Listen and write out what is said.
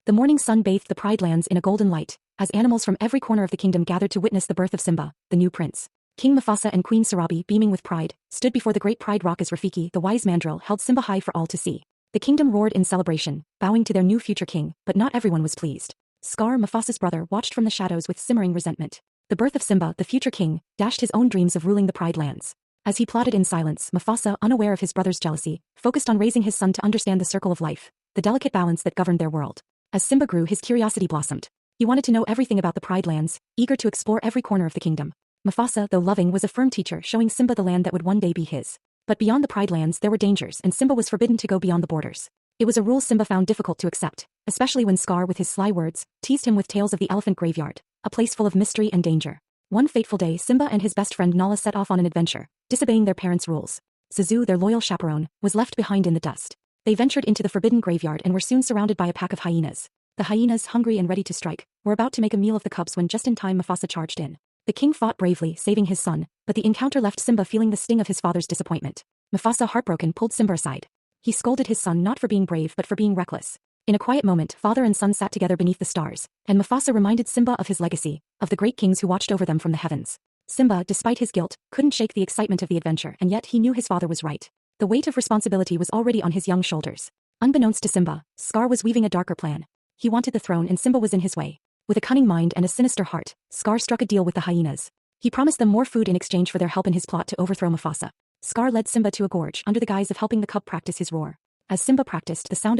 The morning sun bathed the Pride lands in a golden light, as animals from every corner of the kingdom gathered to witness the birth of Simba, the new prince. King Mufasa and Queen Surabhi, beaming with pride, stood before the great Pride Rock as Rafiki, the wise mandrill, held Simba high for all to see. The kingdom roared in celebration, bowing to their new future king, but not everyone was pleased. Scar, Mufasa's brother, watched from the shadows with simmering resentment. The birth of Simba, the future king, dashed his own dreams of ruling the Pride lands. As he plotted in silence, Mufasa, unaware of his brother's jealousy, focused on raising his son to understand the circle of life, the delicate balance that governed their world. As Simba grew, his curiosity blossomed. He wanted to know everything about the Pride lands, eager to explore every corner of the kingdom. Mufasa, though loving, was a firm teacher, showing Simba the land that would one day be his. But beyond the Pride lands there were dangers, and Simba was forbidden to go beyond the borders. It was a rule Simba found difficult to accept, especially when Scar, with his sly words, teased him with tales of the elephant graveyard, a place full of mystery and danger. One fateful day, Simba and his best friend Nala set off on an adventure, disobeying their parents' rules. Zazu, their loyal chaperone, was left behind in the dust. They ventured into the forbidden graveyard and were soon surrounded by a pack of hyenas. The hyenas, hungry and ready to strike, were about to make a meal of the cubs when just in time Mufasa charged in. The king fought bravely, saving his son, but the encounter left Simba feeling the sting of his father's disappointment. Mufasa, heartbroken, pulled Simba aside. He scolded his son not for being brave but for being reckless. In a quiet moment, father and son sat together beneath the stars, and Mufasa reminded Simba of his legacy, of the great kings who watched over them from the heavens. Simba, despite his guilt, couldn't shake the excitement of the adventure, and yet he knew his father was right. The weight of responsibility was already on his young shoulders. Unbeknownst to Simba, Scar was weaving a darker plan. He wanted the throne and Simba was in his way. With a cunning mind and a sinister heart, Scar struck a deal with the hyenas. He promised them more food in exchange for their help in his plot to overthrow Mufasa. Scar led Simba to a gorge under the guise of helping the cub practice his roar. As Simba practiced, the sound of